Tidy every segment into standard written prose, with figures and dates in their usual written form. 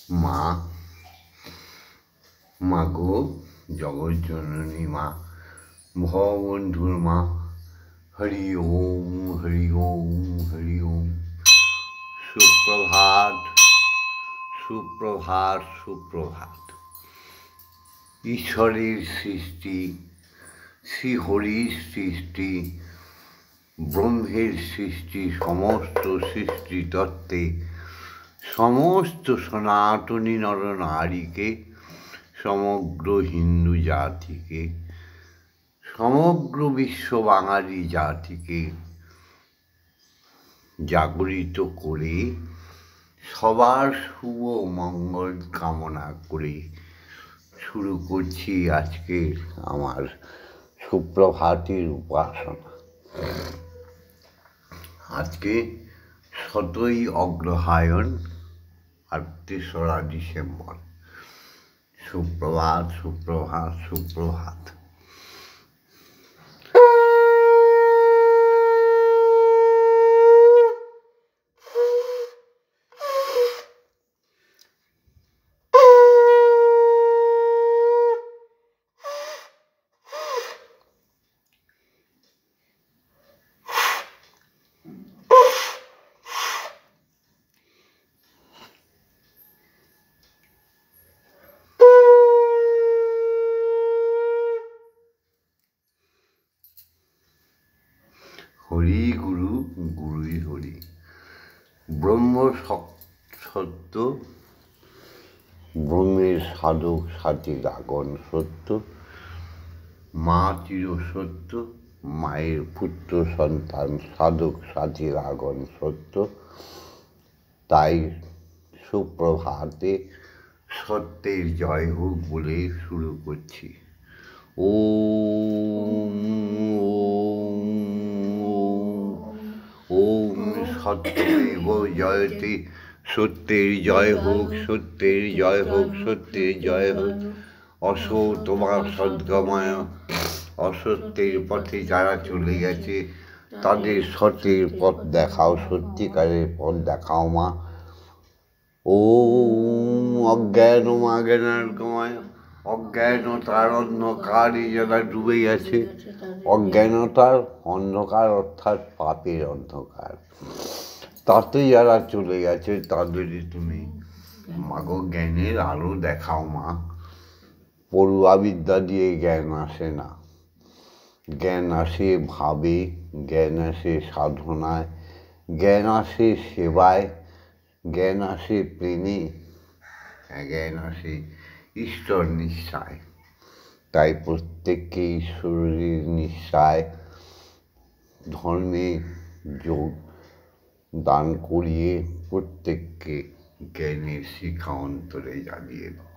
মা, মাগো জগজ্জননী মা, ভববন্ধুর মা, হরি ওম হরি ওম হরি ওম। সুপ্রভাত সুপ্রভাত সুপ্রভাত। ঈশ্বরের সৃষ্টি, শ্রীহরির সৃষ্টি, ব্রহ্মের সৃষ্টি, সমস্ত সৃষ্টিতত্ত্বে সমস্ত সনাতনী নরনারীকে, সমগ্র হিন্দু জাতিকে, সমগ্র বিশ্ব বাঙালি জাতিকে জাগরিত করে সবার শুভ মঙ্গল কামনা করে শুরু করছি আজকে আমার সুপ্রভাতের উপাসনা। আজকে 7ই অগ্রহায়ণ আর 3রা ডিসেম্বর। সুপ্রভাত সুপ্রভাত সুপ্রভাত। হরি গুরু, গুরুই হরি। ব্রহ্ম সত্য, ব্রহ্মের সাধক সাথী আগন সত্য, মা চির সত্য, মায়ের পুত্র সন্তান সাধক সাথীর আগন সত্য। তাই সুপ্রভাতে সত্যের জয় হোক বলে শুরু করছি। ওম ওম সত্যমেব জয়তে। সত্যের জয় হোক, সত্যের জয় হোক, সত্যের জয় হোক। অসত্যমা সদ্গময়। অসত্যের পথে যারা চলে গেছে তাদের সত্যের পথ দেখাও, সত্যিকারের পথ দেখাও মা। ওম অজ্ঞানমাজ্ঞানার্গময়। অজ্ঞানতার অন্ধকারে যারা ডুবে গেছে, অজ্ঞানতার অন্ধকার অর্থাৎ পাপের অন্ধকার, তাতে যারা চলে গেছে তাদেরই তুমি মাগো জ্ঞানের আলো দেখাও মা। পড়ুয়া বিদ্যা দিয়ে জ্ঞান আসে না, জ্ঞান আসে ভাবে, জ্ঞান আসে সাধনায়, জ্ঞান আসে সেবায়, জ্ঞান আসে প্রেমে, জ্ঞান আসে ঈশ্বর নিষ্ঠায়। তাই প্রত্যেককে ঈশ্বরের নিষ্ঠায় ধর্মে যোগ দান করিয়ে প্রত্যেককে জ্ঞানের শিখা অন্তরে জ্বালিয়ে দাও।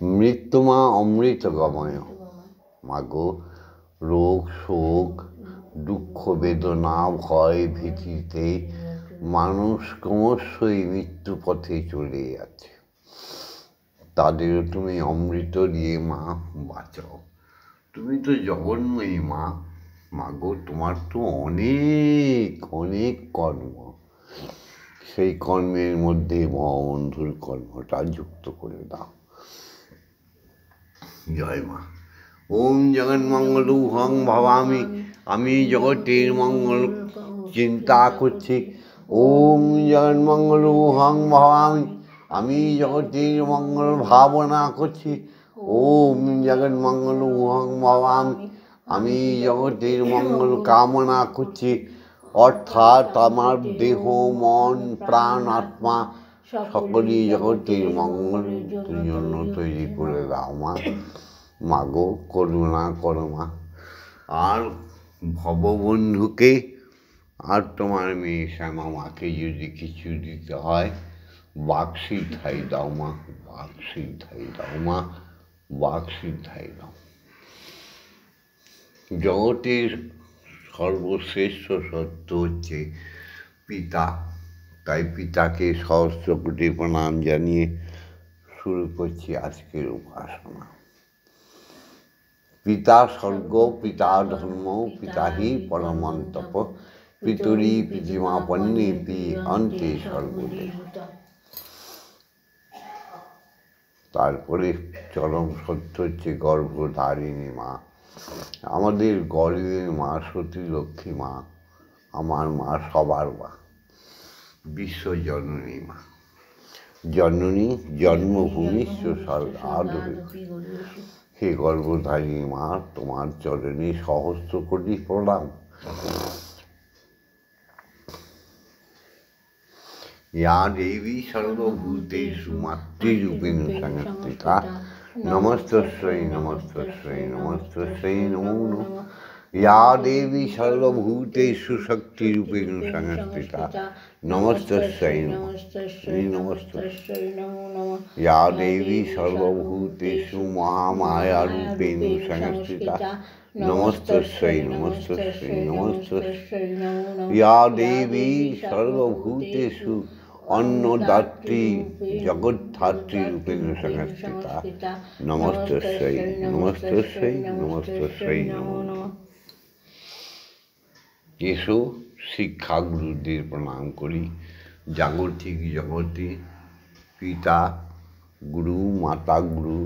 মৃত্যুমা অমৃত গময়। মাগো রোগ শোক দুঃখ বেদনা ভয় ভীতিতে মানুষ ক্রমশই মৃত্যু পথে চলে যাচ্ছে, তাদেরও তুমি অমৃত দিয়ে মা বাঁচাও। তুমি তো জগন্ময়ী মা। মাগো তোমার তো অনেক অনেক কর্ম, সেই কর্মের মধ্যে ভববন্ধুর কর্মটা যুক্ত করে দাও। জয় মা। ওম জগন্মঙ্গল হং ভবামি। আমি জগতের মঙ্গল চিন্তা করছি। ওম জগন্মঙ্গল হং ভবামি। আমি জগতের মঙ্গল ভাবনা করছি। ওম জগন্মঙ্গল হং ভবামি। আমি জগতের মঙ্গল কামনা করছি। অর্থাৎ আমার দেহ মন প্রাণ আত্মা সকলই জগতের মঙ্গলের জন্য তৈরি করে দাও মা। মাগো করুণা করো মা। আর ভববন্ধুকে আর তোমার মেয়ে শ্যামা মাকে যদি কিছু দিতে হয় বাকসিদ্ধাই দাও মা, বাকসিদ্ধাই দাও মা, বাকসিদ্ধাই দাও। জগতের সর্বশ্রেষ্ঠ সত্য হচ্ছে পিতা, তাই পিতাকে সহস্র কোটি প্রণাম জানিয়ে শুরু করছি আজকের উপাসনা। পিতা স্বর্গ, পিতা ধর্ম, পিতা হি পরমন্তপ, পিতরি পিতিমা পন্নেপি অন্তে সর্বদেবতা। তারপরে চরম সত্য হচ্ছে গর্ভধারিণী মা। আমাদের গর্বের মা সতী লক্ষ্মী মা, আমার মা, সবার মা, বিশ্বজননী মা। জননী জন্মভূমি আদরে। হে গর্ভধারিণী মা, তোমার চরণে সহস্র কোটি প্রণাম। या देवी सर्वभूतेषु मातृरूपेण संस्थिता नमस्तस्यै नमस्तस्यै नमस्तस्यै नमो नमः। या देवी सर्वभूतेषु शक्तिरूपेण संस्थिता नमस्तस्यै नमस्तस्यै नमस्तस्यै नमो नमः। या देवी सर्वभूतेषु महामायारूपेण संस्थिता नमस्तस्यै नमस्तस्यै नमस्तस्यै नमो नमः। या देवी सर्वभूतेषु अन्नदात्री जगद्धात्री रूपेण संस्थिता नमस्तस्यै नमस्तस्यै नमस्तस्यै नमो नमः। এসো শিক্ষা গুরুদের প্রণাম করি। জাগতিক জগতে পিতা গুরু, মাতা গুরু,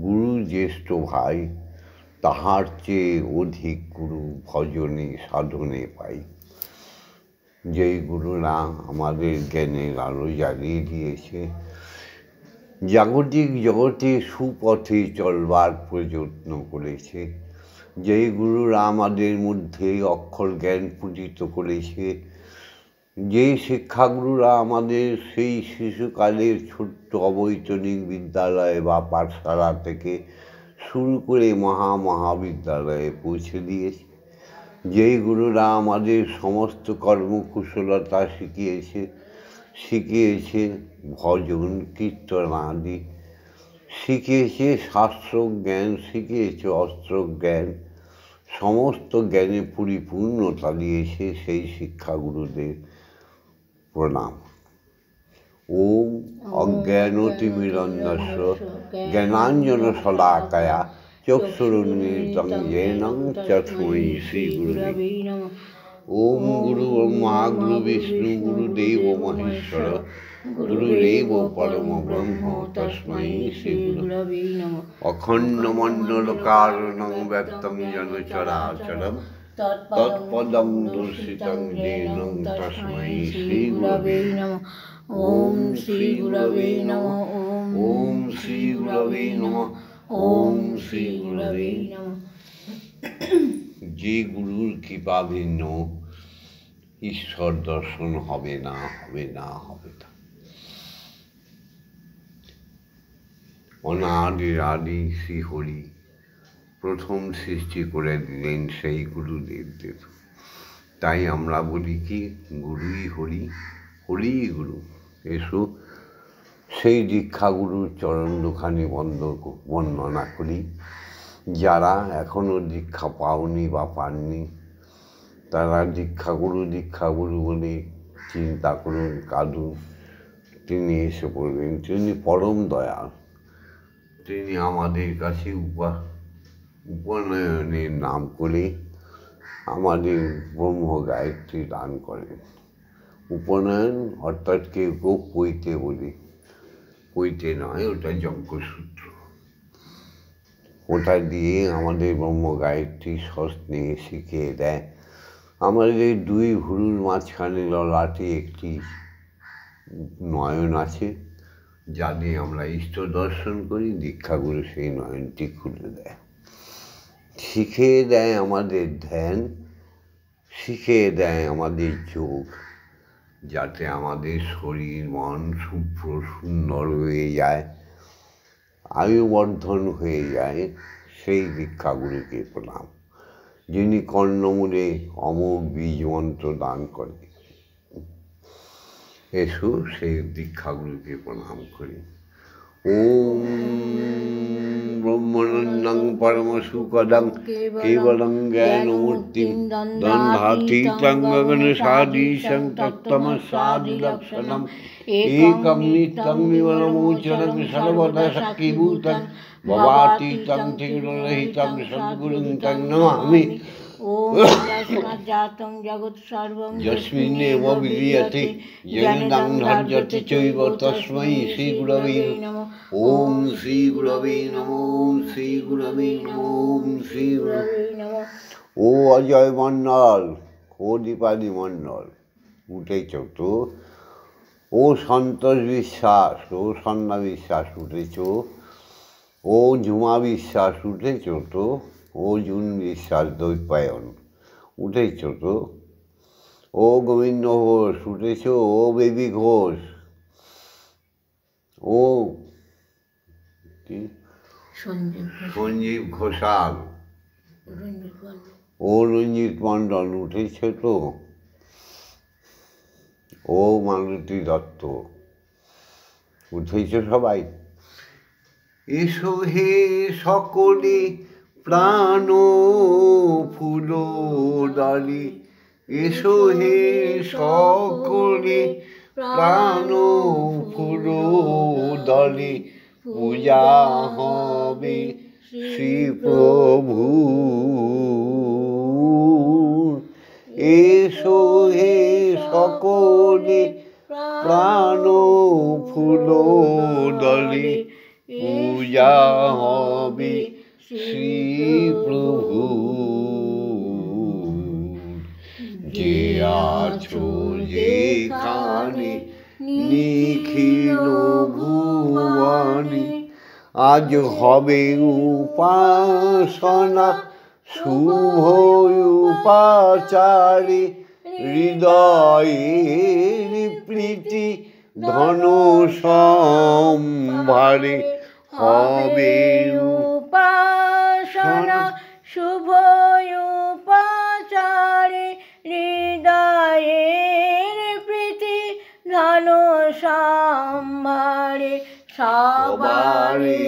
গুরু জ্যেষ্ঠ ভাই, তাহার চেয়ে অধিক গুরু ভজনে সাধনে পাই। যেই গুরুরা আমাদের জ্ঞানের আলো জ্বালিয়ে দিয়েছে, জাগতিক জগতে সুপথে চলবার প্রযত্ন করেছে, যেই গুরুরা আমাদের মধ্যে অক্ষর জ্ঞান পূজিত করেছে, যে শিক্ষাগুরুরা আমাদের সেই শিশুকালের ছোট্ট অবৈতনিক বিদ্যালয় বা পাঠশালা থেকে শুরু করে মহাবিদ্যালয়ে পৌঁছে দিয়েছে, যেই গুরুরা আমাদের সমস্ত কর্মকুশলতা শিখিয়েছে ভজন কীর্তন আদি, শিখিয়েছে শাস্ত্র জ্ঞান, শিখিয়েছে অস্ত্র জ্ঞান, সমস্ত জ্ঞানে পরিপূর্ণতা দিয়েছে, সেই শিক্ষাগুরুদের প্রণাম। ওম অজ্ঞানতিমিরন্ধস্য জ্ঞানাঞ্জনশলাকয়া চক্ষুরুন্মিলিतं येन তস্मै শ্রীগুরুবে নমঃ। ওম গুরু ব্রহ্মা গুরু বিষ্ণু গুরুদেব মহেশ্বর গুরুরেব পরম ব্রহ্ম তস্मै শ্রীগুরুবে নমঃ। অখণ্ডমণ্ডলকারণং ব্যক্তং যেন চরাচরম তৎপদং দর্শিতং येन তস্मै শ্রীগুরুবে নমঃ। ওম শ্রীগুরবে নমঃ। ওম শ্রীগুরবে নমঃ। ওম শ্রীগুরবে নমঃ। যে গুরুর কৃপা ভিন্ন ঈশ্বর দর্শন হবে না, হবে না, হবে না। অনাদির আদি শ্রীহরি প্রথম সৃষ্টি করে দিলেন সেই গুরুদেবদের। তাই আমরা বলি কি, গুরুই হরি, হরি গুরু। এসো সেই দীক্ষাগুরুর চরণ দুখানি বন্দনা করি। যারা এখনও দীক্ষা পাওনি বা পাননি, তারা দীক্ষাগুরু বলে চিন্তা করুন, কাঁদুন। তিনি এসে পড়বেন। তিনি পরম দয়াল। তিনি আমাদের কাছে উপনয়নের নাম করে আমাদের ব্রহ্ম গায়ত্রী দান করেন। উপনয়ন অর্থাৎ কেউ পৈতে বলি, পৈতে নয়, ওটা যজ্ঞসূত্র। ওটা দিয়ে আমাদের ব্রহ্ম গায়ত্রী সস্নেহে শিখিয়ে দেয়। আমাদের দুই ভুরুর মাঝখানে ললাটে একটি নয়ন আছে, যা দিয়ে আমরা ইষ্ট দর্শন করি। দীক্ষাগুরু সেই নয়নটি খুলে দেয়, শিখিয়ে দেয় আমাদের ধ্যান, শিখিয়ে দেয় আমাদের যোগ, যাতে আমাদের শরীর মন শুভ্র সুন্দর হয়ে যায়, আয়ুবর্ধন হয়ে যায়। সেই দীক্ষাগুরুকে প্রণাম, যিনি কর্ণমূলে অমোঘ বীজ মন্ত্র দান করেন। এসো সেই দীক্ষাগুরুকে প্রণাম করি। ওম ব্রহ্মানন্দং পরমসুখদং কেবলং জ্ঞানমূর্তিং দ্বন্দ্বাতীতং গগনসাদৃশং তত্ত্বমস্যাদিলক্ষণং একং নিত্যং নির্মলমোচনং সর্বদা সাক্ষীভূতং ভবাতীতং ত্রিগুণরহিতং সদ্গুরুং তং নমামি। ओम तस्मात् जातं जगत् सर्वं यस्मिन्नेव विलीयते येनेदं धार्यते चैव तस्मै श्रीगुरवे नमः। ओम श्री गुरवे नमः। ओम श्री गुरवे नमः। ओम श्री गुरवे नमः। ও অজয় মণ্ডল, ও দীপালি মণ্ডল, উঠেছ তো? ও সন্তোষ বিশ্বাস, ও সন্ধ্যা বিশ্বাস উঠেছ? ও ঝুমা বিশ্বাস উঠেছ তো? ও জুন বিশ্বাস দ্বৈপায়ন উঠেছ তো? ও গোবিন্দ ঘোষ উঠেছ? ও বেবি ঘোষ, ও কি সঞ্জীব ঘোষাল, ও রঞ্জিত মণ্ডল উঠেছ তো? ও মালতী দত্ত উঠেছ সবাই? এসো হে সকলে প্রাণ ফুল ডালি, এসো হে সকলে প্রাণ ফুল ডালি, পূজা হবে শ্রী প্রভু। এসো হে সকলে প্রাণ ফুল ডালি, পূজা হবে শ্রী প্রভু। যে আছো যেখানে নিখিল ভুবনে, আজ হবে উপাসনা শুভ উপাচারে, হৃদয়ের প্রীতি ধন সম্ভারে, হবে উপাসনা শুভ উপাচারে, হৃদয়ের প্রীতি ধন সম্ভারে, সবারে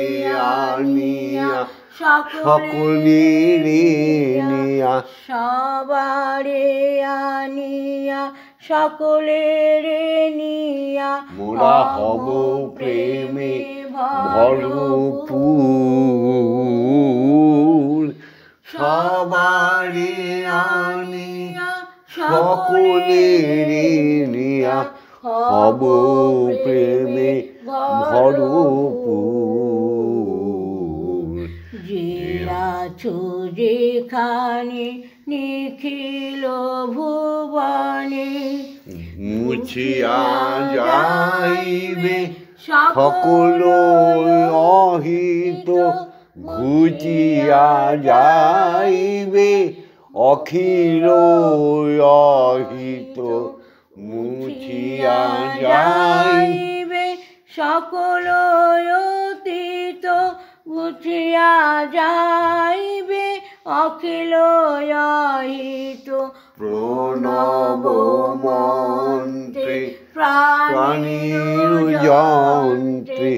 আনিয়া সকলের নিয়া, সবারে আনিয়া সকলের নিয়া, মোরা হব প্রেমে ভরপুর। সবারে আনিয়া সকলের নিয়া, হব প্রেমে ভরপুর। যে আছো যেখানে নিখিল ভুবনে, মুছিয়া যাইবে সকল অহিত, ঘুচিয়া যাইবে অখিল অহিত, মুছিয়া যাইবে সকল অতীত, ঘুচিয়া যাইবে অখিল অহিত। প্রণব মন্ত্রে প্রাণীর যন্ত্রে,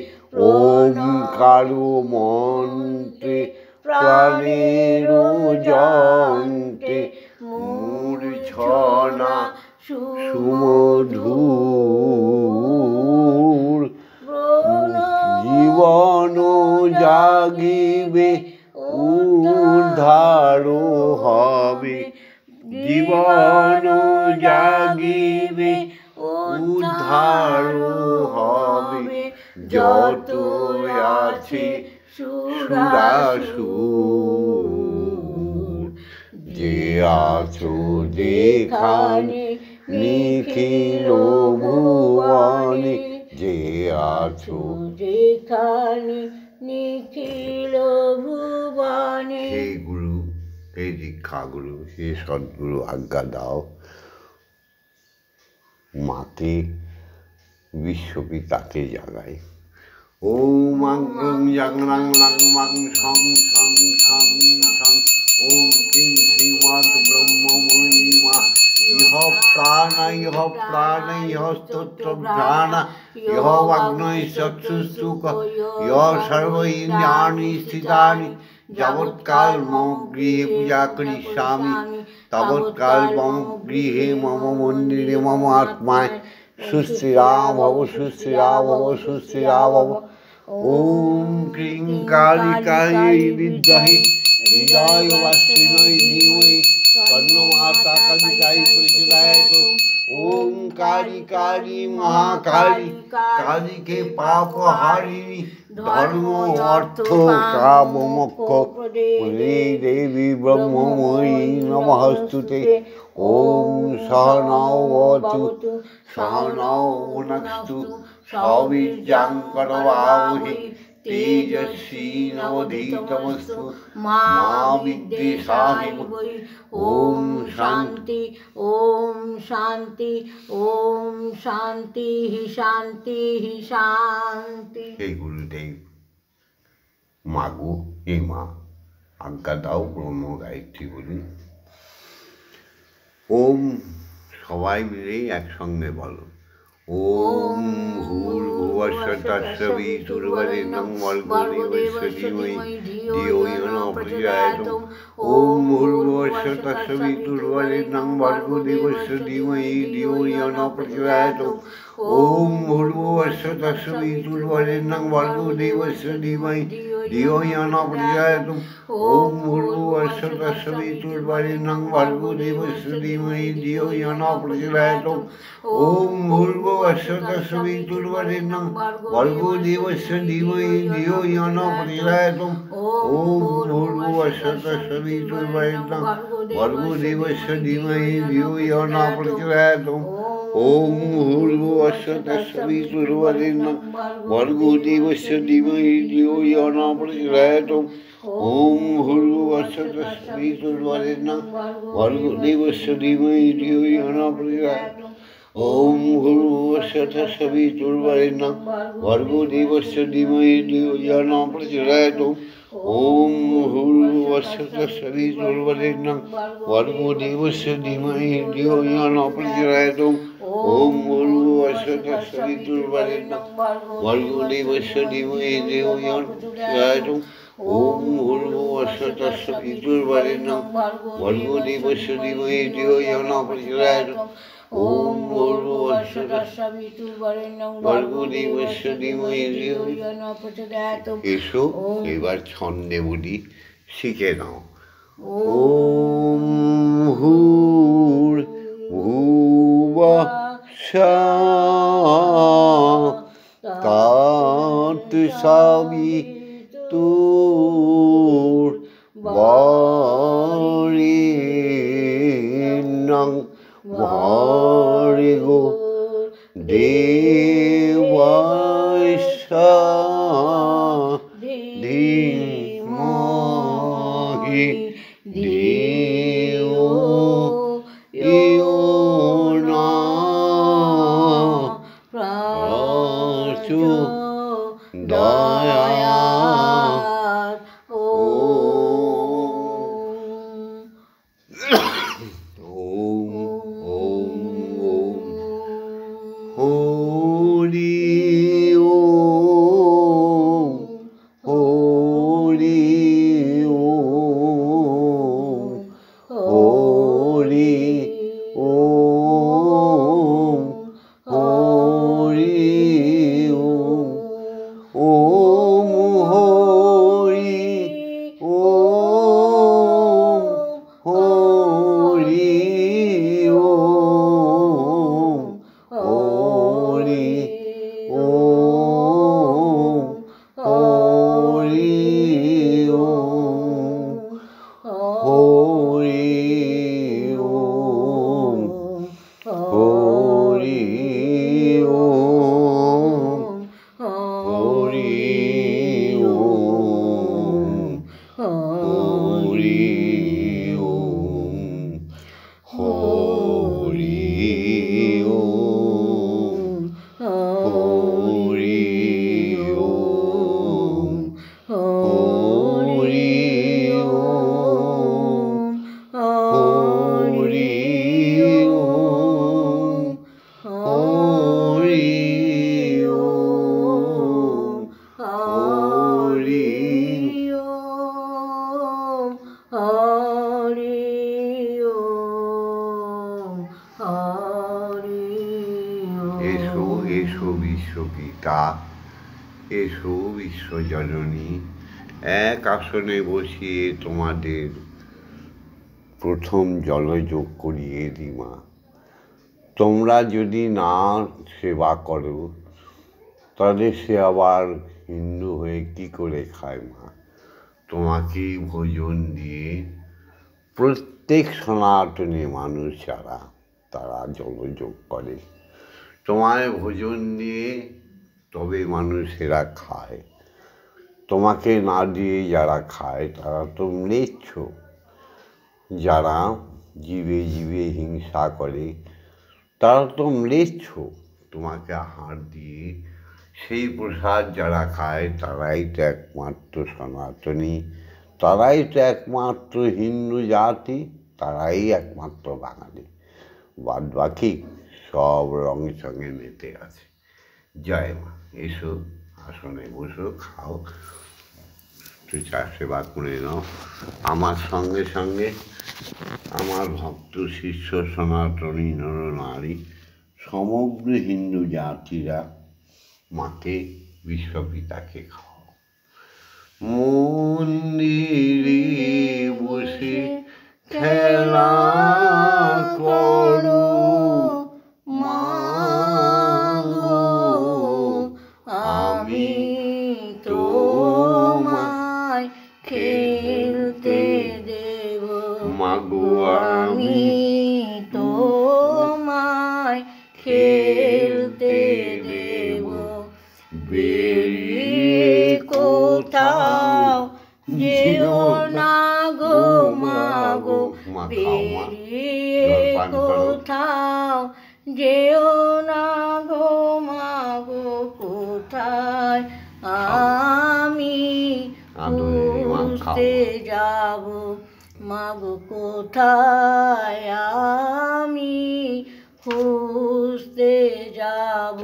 ওঙ্কার মন্ত্রে প্রাণীর যন্ত্রে, মূর্ছনা সুমধুর। জীবন জাগিবে উদ্ধার হবে, জীবন জাগিবে উদ্ধার হবে, যত আছে সুরাসুর। যে আছো যেখানে নিখিল ভুবনে, যে আছো যেখানে নিখিল ভুবনে। হে গুরু, হে দীক্ষা গুরু, হে সদ্গুরু, আজ্ঞা দাও মাকে বিশ্বপিতাকে জাগাই। ওম আং জাগরাং লাং মাং সং সং সং সং, ওম কিং শ্রীমৎ ব্রহ্মময়ী মা, ইহ প্রাণ ইহ প্রাণ ইহ স্তোত্র ধ্যান, ইহ অগ্নৈ চক্ষুষ্তুক, ইহ সর্ব ইন্দ্রিয়াণি স্থিতানি, যাবৎকাল মম গৃহে পূজা করিষ্যামি, তাবৎকাল মম গৃহে মম মন্দিরে মম আত্মায় সুস্থিরা ভব, সুস্থিরা ভব, সুস্থিরা ভব। ওম ক্রিং কালিকাयै বিদ্মহে হৃদয়বাসিন্যৈ ধীমহি তন্নমাতা কালিকাই প্রচুরায়ত ওম কালী কালী মহাকালী কালীকে পাপ হারিণী ধর্ম অর্থ কাম মোক্ষ প্রদে দেবী ব্রহ্মময়ী নমস্তুতে ওম সহনাবতু সহনৌ ভুনক্তু সবির্যাং করবাবহৈ তেজস্বী নবধীতমস্তু মা বিদ্বিষাহি। ওম শান্তি ওম শান্তি ওম শান্তি শান্তি শান্তি। এই গুরুদেব মাগো হে মা আজ্ঞা দাও ব্রহ্ম গায়ত্রী বলি। ওম সবাই মিলেই একসঙ্গে বলো। ওম ভূর্ভুবস্সুঃ তৎসবিতুর্বরেণ্যং ভর্গো দেবস্য ধীমহি ধিয়ো ইয়ো নঃ প্রচোদয়াৎ। ওম ভূর্ভুবস্সুঃ তৎসবিতুর্বরেণ্যং ভর্গো দেবস্য ধীমহি ধিয়ো ইয়ো নঃ প্রচোদয়াৎ। ওম ভূর্ভুবস্সুঃ তৎসবিতুর্বরেণ্যং ভর্গো দেবস্য ধীমহি ধিয়ো ইয়ো নঃ প্রচোদয়াৎ। ওম ভূর্ভুবস্সুঃ তৎসবিতুর্বরেণ্যং ভর্গো দেবস্য ধীমহি ধিয়ো ইয়ো নঃ প্রচোদয়াৎ। ওম ভূর্ভুবস্সুঃ তৎসবিতুর্বরেণ্যং ভর্গো দেবস্য ধীমহি ধিয়ো ইয়ো নঃ প্রচোদয়াৎ। ওম ভূর্ভুবস্সুঃ তৎসবিতুর্বরেণ্যং ভর্গো দেবস্য ধীমহি ধিয়ো ইয়ো নঃ প্রচোদয়াৎ। ওম ভূর্ভুবস্সুঃ তৎসবিতুর্বরেণ্যং ভর্গো দেবস্য ধীমহি ধিয়ো ইয়ো নঃ প্রচোদয়াৎ। ওম ভূর্ভুবস্সুঃ তৎসবিতুর্বরেণ্যং ভর্গো দেবস্য ধীমহি ধিয়ো ইয়ো নঃ প্রচোদয়াৎ। ওম ভূর্ভুবস্সুঃ তৎসবিতুর্বরেণ্যং ভর্গো দেবস্য ধীমহি ধিয়ো ইয়ো নঃ প্রচোদয়াৎ। ওম ভূর্ভুবস্সুঃ তৎসবিতুর্বরেণ্যং ভর্গো দেবস্য ধীমহি ধিয়ো ইয়ো নঃ প্রচোদয়াৎ। ওম ভূর্ভুবস্সুঃ তৎসবিতুর্বরেণ্যং ভর্গো দেবস্য ধীমহি ধিয়ো ইয়ো নঃ প্রচোদয়াৎ। ওম ভূর্ভুবস্সুঃ তৎসবিতুর্বরেণ্যং ভর্গো দেবস্য ধীমহি ধিয়ো ইয়ো নঃ প্রচোদয়াৎ। ওম ভূর্ভুবস্সুঃ তৎসবিতুর্বরেণ্যং ভর্গো দেবস্য ধীমহি ধিয়ো ইয়ো নঃ প্রচোদয়াৎ। এসো এবার ছন্দে বলি, শিখে নাও। ওম ভূর্ভুবঃ স্বঃ তৎসবিতুর্বরেণ্যং ভর্গো দেবস্য ধীমহি ধিয়ো ইয়ো নঃ প্রচোদয়াৎ। এসো এসো বিশ্বপিতা, এসো বিশ্বজননী, এক আসনে বসিয়ে তোমাদের প্রথম জলযোগ করিয়ে দিই মা। তোমরা যদি না সেবা করো তাহলে সে আবার হিন্দু হয়ে কি করে খায় মা? তোমাকেই ভোজন দিয়ে প্রত্যেক সনাতনী মানুষ যারা তারা জলযোগ করে, তোমায় ভোজন দিয়ে তবে মানুষেরা খায়। তোমাকে না দিয়ে যারা খায় তারা তো ম্লেচ্ছ। যারা জীবে জীবে হিংসা করে তারা তো ম্লেচ্ছ। তোমাকে আহার দিয়ে সেই প্রসাদ যারা খায় তারাই তো একমাত্র সনাতনী, তারাই তো একমাত্র হিন্দু জাতি, তারাই একমাত্র বাঙালি। বাদ বাকি সব রঙে সঙ্গে মেতে আছে। জয় মা। এসো, আসনে বসো, খাও, তুই চা সেবা করে নাও। আমার সঙ্গে সঙ্গে আমার ভক্ত শিষ্য সনাতনী নরনারী সমগ্র হিন্দু জাতিরা মাকে বিশ্বপিতাকে খাও। মন্দিরে বসে খেলা করো মা গো, আমি তোমায় খেলতে দেব মা গো, আমি তোমায় খেলতে দেব। বেরিয়ে কোথাও যেও না গো মা গো, বেরিয়ে কোথাও যেও না গো মা গো, কোথায় আমি খুঁজতে যাব মা গো, কোথায় আমি খুঁজতে যাব।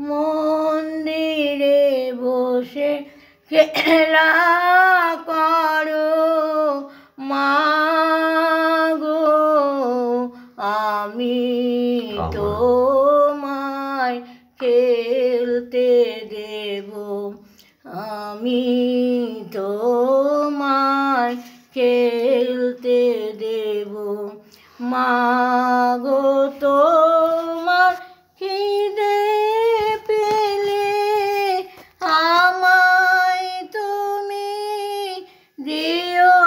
মন্দিরে বসে খেলা করো মা গো, আমি তোমায় খেলতে দেব, আমি তোমায় খেলতে দেব। মা গো তোমার খিদে পেলে আমায় তুমি দিও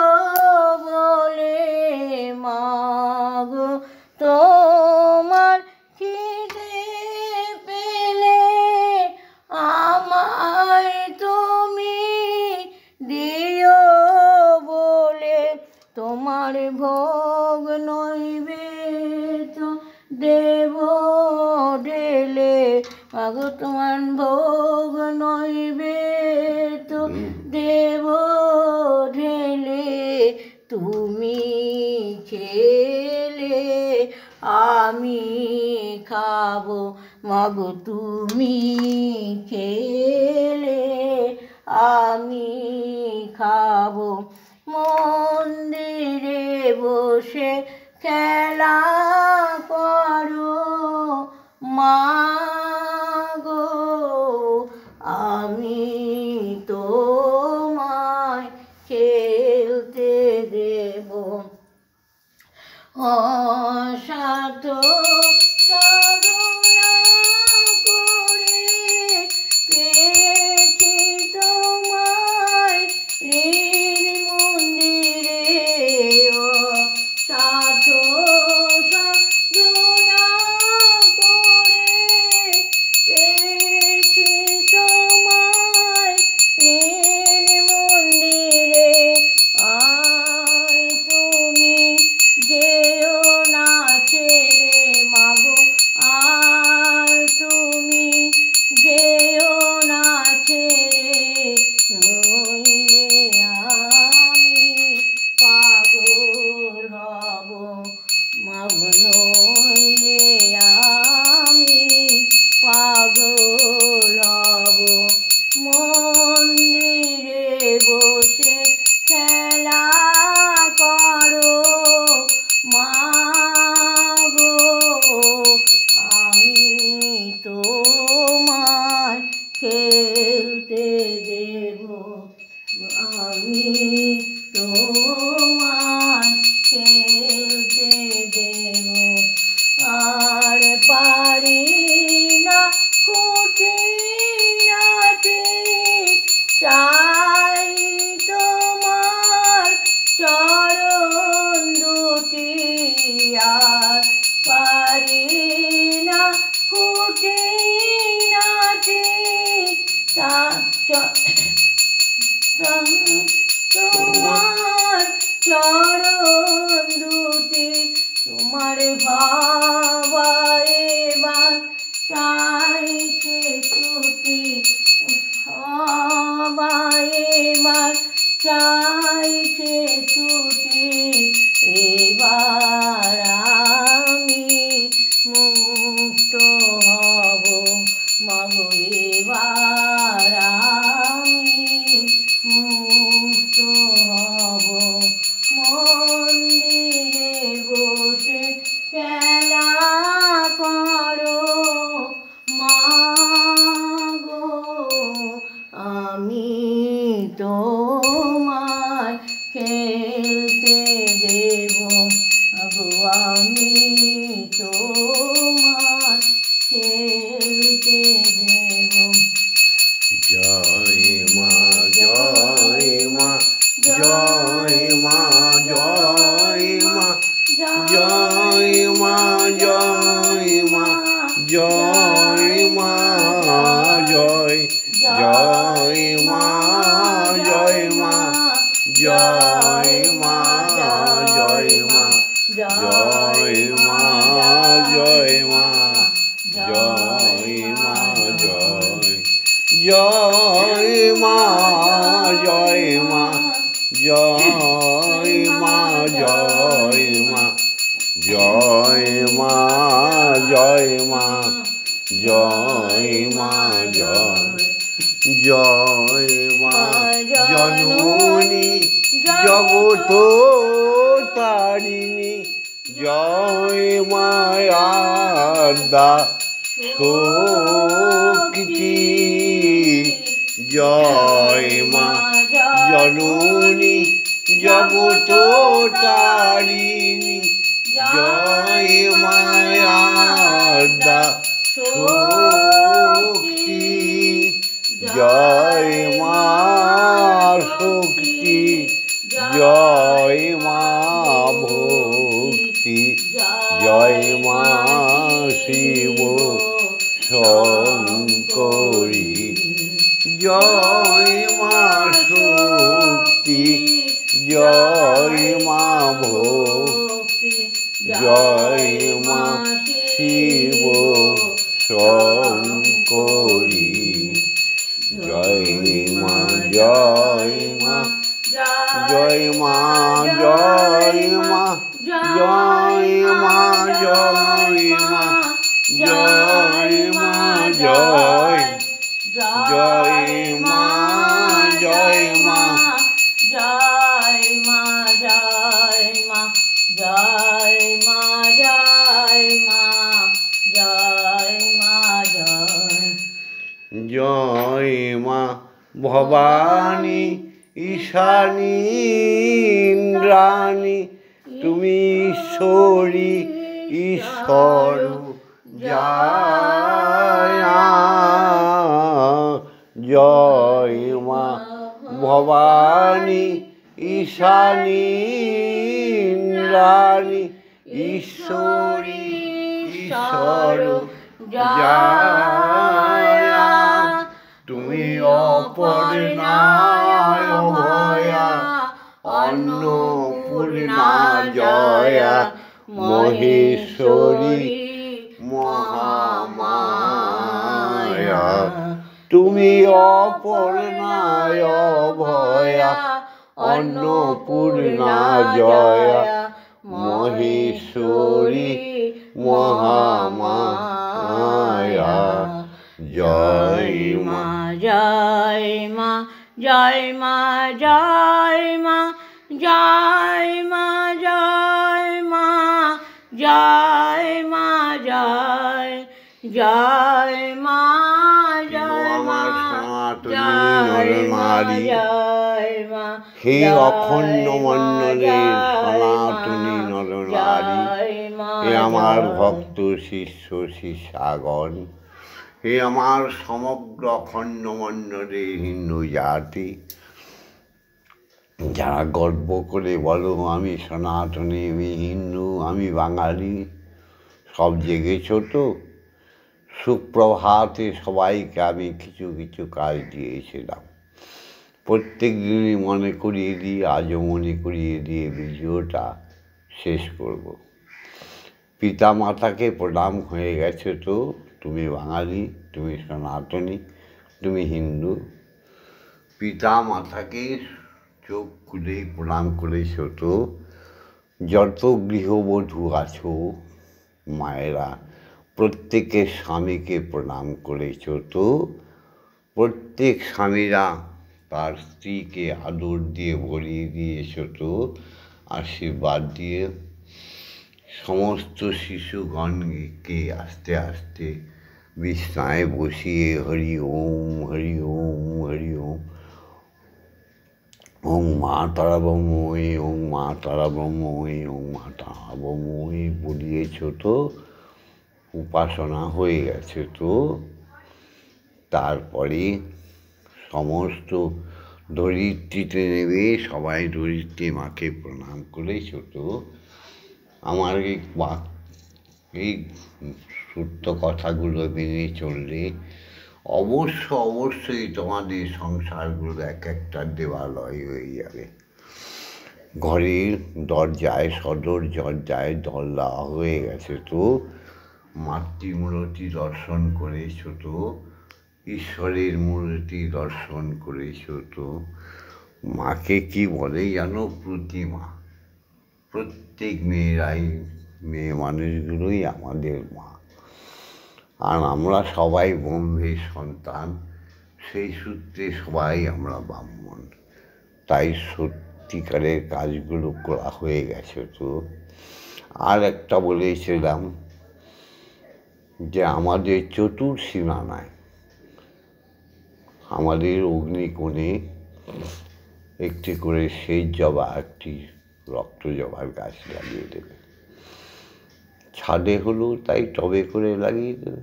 বলে, মা গো তোমার খিদে পেলে আমায় তুমি দিও বলে। তোমার ভোগ নৈবেদ্য দেব ঢেলে মা গো, তোমার ভোগ নৈবেদ্য দেব ঢেলে। তুমি খেলে আমি খাবো মা গো, তুমি খেলে আমি খাবো। মন্দিরে বসে খেলা করো মা গো, আমি তোমায় খেলতে দেব। অসাধ্য সাধনা করে পেয়েছি তোমায় ঋণ মন্দিরে, অসাধ্য সাধনা করে পেয়েছি তোমায় ঋণ মন্দিরে। আয় তুমি যেও না ছেড়ে মা গো, আয় তুমি যেও না ছেড়ে, নইলে আমি পাগল হব মা গো, নইলে আমি পাগল হব। মন্দিরে বসে খেলা করো মা গো, আমি তোমায় খেলতে দেব, আমি তোমায় খেলতে দেব আর পারি না খুঁটিনাটি চাই তোমার চরণ দুটি আর পারি না খুঁটিনাটি তোমার চরণ দুটি তোমার ভাবা এবার চাইছে ছুটি ভাবা এবার চাইছে ছুটি এবার আমি মুক্ত হব মাগো এবার আমি মুক্ত হব মন্দিরে বসে খেলা করো মাগো আমি তোমায় খেলতে দেব মাগো আমি তোমায় খেলতে দেব জয় মা জয় মা জয় মা জয় মা জয় মা জয় মা জয় মা জয় জয় মা জয় মা জয় মা জয় মা জয় মা জয় মা জয় মা জয় মা জয় মা জয় মা জয় মা জয় মা জয় মা জয় মা জয় মা জননী জগত তারিণী জয় মায়াদা শক্তি জয় মা জননী জগত তারিণী জয় মায়াদা শক্তি জয় মা শক্তি জয় মা ভক্তি জয় মা শিব শঙ্করী জয় মা শক্তি জয় মা ভক্তি জয় মা শিব শঙ্করী জয় মা জয় মা জয় মা জয় মা জয় মা জয় মা জয় মা জয় জয় মা জয় মা জয় মা জয় মা জয় মা জয় মা জয় মা জয় মা ভবানী ঈশানী ইন্দ্রাণী তুমি ঈশ্বরী ঈশ্বর জয় মা ভবানী ঈশানী ইন্দ্রাণী ঈশ্বরী ঈশ্বর তুমি অপর্ণা অভয়া অন্নপূর্ণা জয়া মহেশ্বরী মহামায়া তুমি অপর্ণা অভয়া অন্নপূর্ণা জয়া মহেশ্বরী মহামায়া জয় মা জয় মা জয় মা জয় মা জয় মা জয় মা জয় মা জয় জয় মা জয় মা জয় নরনারী, হে অখণ্ড মণ্ডলের সনাতনী নরনারী, হে আমার ভক্ত শিষ্য শিষ্যাগণ, হে আমার সমগ্র অখণ্ড মণ্ডলের হিন্দু জাতি, যারা গর্ব করে বলো আমি সনাতনী, আমি হিন্দু, আমি বাঙালি, সব জেগেছ তো? সুপ্রভাতে সবাইকে আমি কিছু কিছু কাজ দিয়েছিলাম, প্রত্যেক দিনই মনে করিয়ে দিই, আজও মনে করিয়ে দিয়ে ভিডিওটা শেষ করব। পিতা মাতাকে প্রণাম হয়ে গেছে তো? তুমি বাঙালি, তুমি সনাতনী, তুমি হিন্দু, পিতা মাতাকে চোখ খুলে প্রণাম করেছ তো? যত গৃহবধূ আছো মায়েরা, প্রত্যেকের স্বামীকে প্রণাম করেছ তো? প্রত্যেক স্বামীরা তার স্ত্রীকে আদর দিয়ে ভরিয়ে দিয়েছ তো? আশীর্বাদ দিয়ে সমস্ত শিশুগণকে আস্তে আস্তে বিছনায় বসিয়ে হরি ওম হরি ওম হরি ওম, ওং মা তারা ব্রহ্মই, ওং মা তারা ব্রহ্মই, ওং মা তারা ব্রহ্মই বলিয়েছ তো? উপাসনা হয়ে গেছে তো? তারপরে সমস্ত ধরিত্রীতে নেবে, সবাই ধরিত্রী মাকে প্রণাম করেছ তো? আমার এই সত্য কথাগুলো মেনে চললে অবশ্যই তোমাদের সংসারগুলো এক একটা দেবালয় হয়ে যাবে। ঘরের দরজায়, সদর দরজায় দরজা হয়ে গেছে তো? মাতৃমূর্তি দর্শন করেছ তো? ঈশ্বরের মূর্তি দর্শন করেছ তো? মাকে কি বলে জানো? প্রতিমা। প্রত্যেক মেয়ে মানুষগুলোই আমাদের মা, আর আমরা সবাই ব্রহ্মের সন্তান, সেই সূত্রে সবাই আমরা ব্রাহ্মণ। তাই সত্যিকারের কাজগুলো করা হয়ে গেছে তো? আর একটা বলেছিলাম যে আমাদের চতুর্সীমানায় আমাদের অগ্নিকোণে একটি করে সেচ জবা, একটি রক্ত জবার গাছ লাগিয়ে দেবে। ছাদে হলো তাই টবে করে লাগিয়ে দেবে।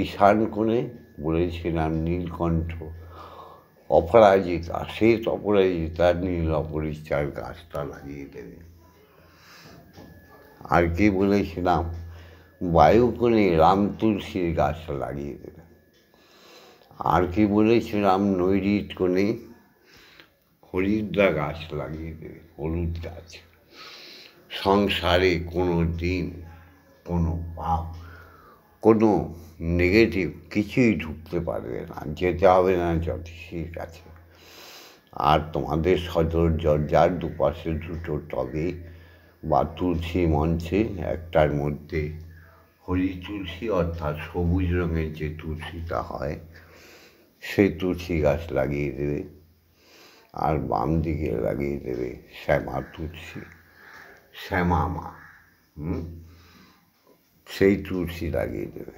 ঈশান কোণে বলেছিলাম নীলকণ্ঠ অপরাজিতা, শ্বেত অপরাজিতার নীল অপরিচয় গাছটা লাগিয়ে দেবে। আর কি বলেছিলাম? বায়ুকোণে রাম তুলসীর গাছ লাগিয়ে দেবে। আর কি বলেছিলাম? নৈঋত কোণে হরিদ্রা গাছ লাগিয়ে দেবে, হলুদ গাছ। সংসারে কোনো দিন কোনো পাপ, কোনো নেগেটিভ কিছুই ঢুকতে পারবে না, যেতে হবে না জ্যোতিষীর কাছে। আর তোমাদের সদর দরজার দুপাশে দুটো টবে বা তুলসী মঞ্চে, একটার মধ্যে হরি তুলসী অর্থাৎ সবুজ রঙের যে তুলসীটা হয় সেই তুলসী গাছ লাগিয়ে দেবে। আর বাম দিকে লাগিয়ে দেবে শ্যামা তুলসী, শ্যামা মা, সেই তুলসী লাগিয়ে দেবে।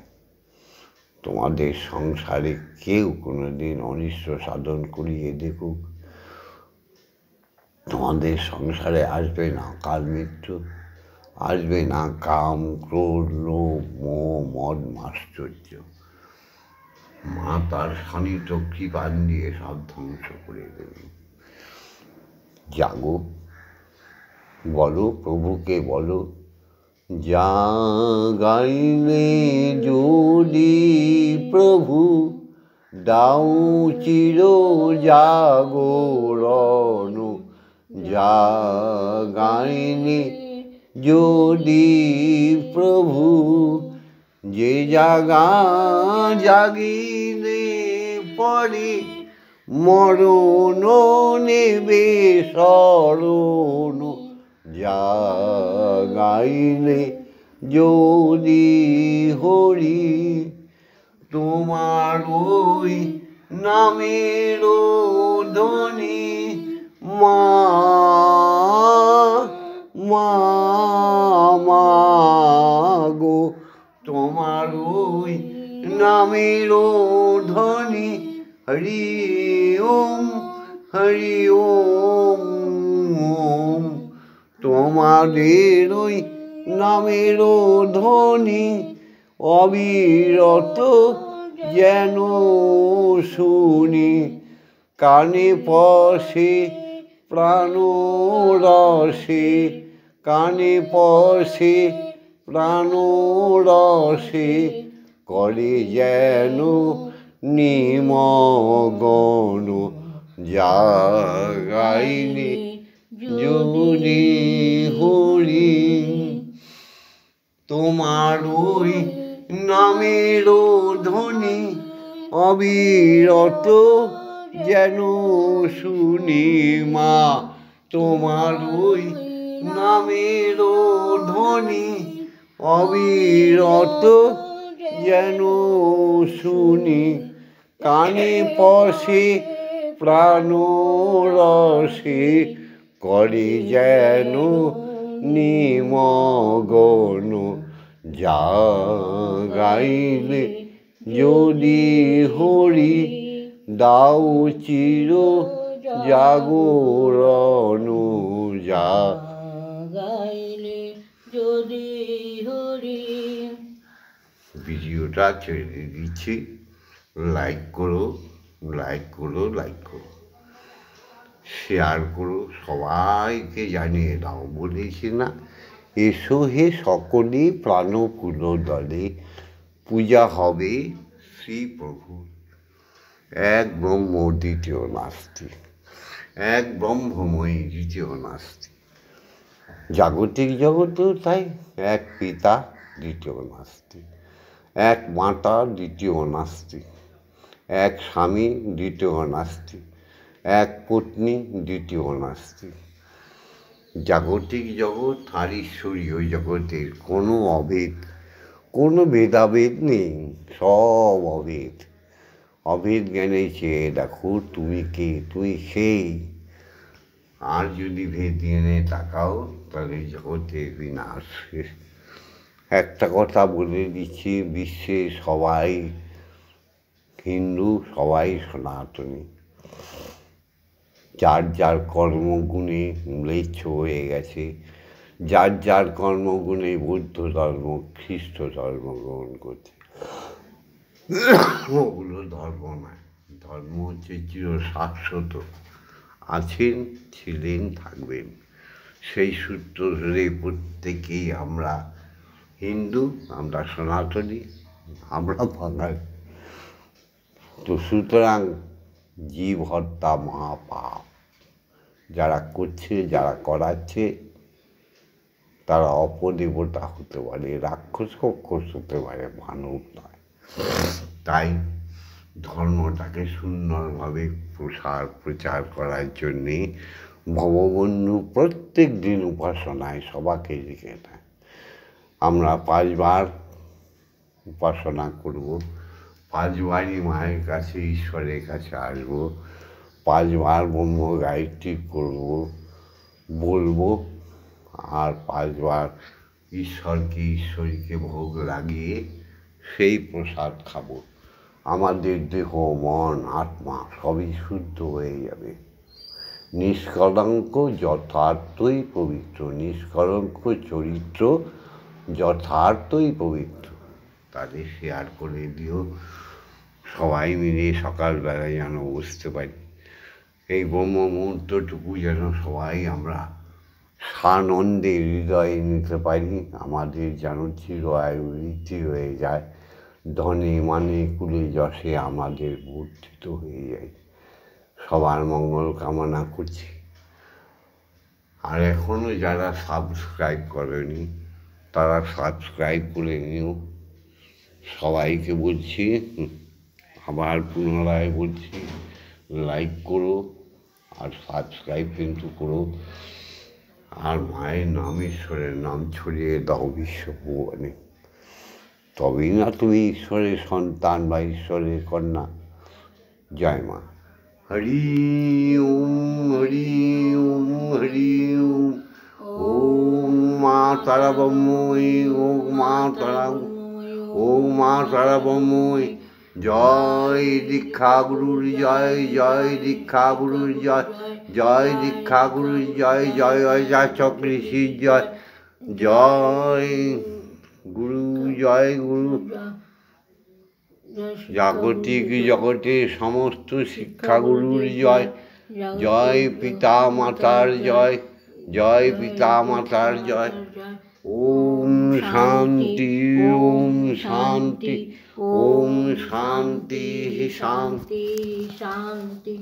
তোমাদের সংসারে কেউ কোনো দিন অনিষ্ট সাধন করিয়ে দেখুক, তোমাদের সংসারে আসবে না কাল মৃত্যু, আসবে না কাম ক্রোধ লোভ মোহ মদ মাশ্চর্য। মা তার শানিত কৃপান দিয়ে সব ধ্বংস করে দেবে। জাগো, বলো প্রভুকে বলো, জাগাইলে যদি প্রভু দাও চির জাগরণ, জাগাইলে যদি প্রভু, যে জাগা জাগিলে পরে মরণ নেবে শরণ, জাগাইলে যদি হরি তোমার ওই নামের ধ্বনি, মা মা গো, তোমার ওই নামের ধ্বনি হরি ওম হরি ওম ওম। তোমাদের ওই নামেরও ধ্বনি অবিরত যেন শুনি, কানে পশে প্রাণরসে, কানে পশে প্রাণরসে, করে যেন নিমগ্ন, জাগাইলে যদি হরি। তোমার ওই নামেরও ধ্বনি অবিরত যেন শুনি মা, তোমার ওই নামেরও ধ্বনি অবিরত যেন শুনি, কানে পশে প্রাণরসে, করে যেন নিমগ্ন, জাগাইলে যদি হরি। দাও চির জাগরণ, জাগাইলে যদি হরি। ভিডিওটা ছেড়ে দিচ্ছি, লাইক করো, লাইক করো, লাইক করো, শেয়ার করো, সবাইকে জানিয়ে দাও। বলেছি না, এসো হে সকলে প্রাণকুল দলে, পূজা হবে শ্রী প্রভুর। এক ব্রহ্ম দ্বিতীয় নাস্তি, এক ব্রহ্মময়ী দ্বিতীয় নাস্তি। জাগতিক জগতেও তাই, এক পিতা দ্বিতীয় নাস্তি, এক মাতা দ্বিতীয় নাস্তি, এক স্বামী দ্বিতীয় নাস্তি, এক পত্নী দ্বিতীয় নাস্তি। জাগতিক জগৎ আর ঈশ্বরীয় জগতের কোনো অভেদ, কোনো ভেদাভেদ নেই, সব অভেদ। অভেদ জ্ঞানে চেয়ে দেখো তুমি কে, তুমি সেই। আর যদি ভেদ জ্ঞানে তাকাও তাহলে জগতে বিনাশ। একটা কথা বলে দিচ্ছি, বিশ্বে সবাই হিন্দু, সবাই সনাতনী। যার যার কর্মগুণে ম্লেচ্ছ হয়ে গেছে, যার যার কর্মগুণে বৌদ্ধ ধর্ম, খ্রিস্ট ধর্ম গ্রহণ করছে। ওগুলো ধর্ম নয়, ধর্ম হচ্ছে চিরশাশ্বত, আছেন, ছিলেন, থাকবেন। সেই সূত্র ধরে প্রত্যেকেই আমরা হিন্দু, আমরা সনাতনী, আমরা বাঙালি। তো সুতরাং জীব হত্যা মহাপাপ, যারা করছে, যারা করাচ্ছে, তারা অপদেবতা হতে পারে, রাক্ষস কক্ষস হতে পারে, মানব নয়। তাই ধর্মটাকে সুন্দরভাবে প্রচার করার জন্যে ভববন্ধু প্রত্যেক দিন উপাসনায় সবাকে রেখে দেয়। আমরা 5 বার উপাসনা করব, 5 বারই মায়ের কাছে, ঈশ্বরের কাছে আসবো, 5 বার ব্রহ্ম গায়ত্রী করব, বলবো, আর 5 বার ঈশ্বরীকে ভোগ লাগিয়ে সেই প্রসাদ খাবো। আমাদের দেহ, মন, আত্মা সবই শুদ্ধ হয়ে যাবে। নিষ্কলঙ্ক যথার্থই পবিত্র, নিষ্কলঙ্ক চরিত্র যথার্থই পবিত্র। তাদের শেয়ার করে দিও, সবাই মিলে সকালবেলায় যেন বসতে পারি, এই ব্রহ্ম মুহূর্তটুকু যেন সবাই আমরা সানন্দে হৃদয়ে নিতে পারি। আমাদের যেন চিরায়ু বৃদ্ধি হয়ে যায়, ধনে মানে কুলে যশে আমাদের বর্ধিত হয়ে যায়। সবার মঙ্গল কামনা করছি। আর এখনও যারা সাবস্ক্রাইব করেনি তারা সাবস্ক্রাইব করে নিও। সবাইকে বলছি, আবার পুনরায় বলছি, লাইক করো আর সাবস্ক্রাইব কিন্তু করো। আর মায়ের নাম, ঈশ্বরের নাম ছড়িয়ে দাও বিশ্বভুবনে, তবেই না তুমি ঈশ্বরের সন্তান বা ঈশ্বরের কন্যা। জয় মা। হরি ওম হরি ওম হরি ওম। ওম মা তারা ব্রহ্মই, ওম মা তারা, ওম মা তারা ব্রহ্মই, জয় দীক্ষা গুরুর জয়, জয় দীক্ষা গুরুর জয়, জয় দীক্ষা গুরুর জয়, জয় অজাচক ঋষির জয়, জয় গুরু, জয় গুরু। জাগতিক জগতের সমস্ত শিক্ষাগুরুর জয়, জয় পিতা মাতার জয়, জয় পিতা মাতার জয়। ওম শান্তি, ওম শান্তি, ওম শান্তি শান্তি। শান্তি।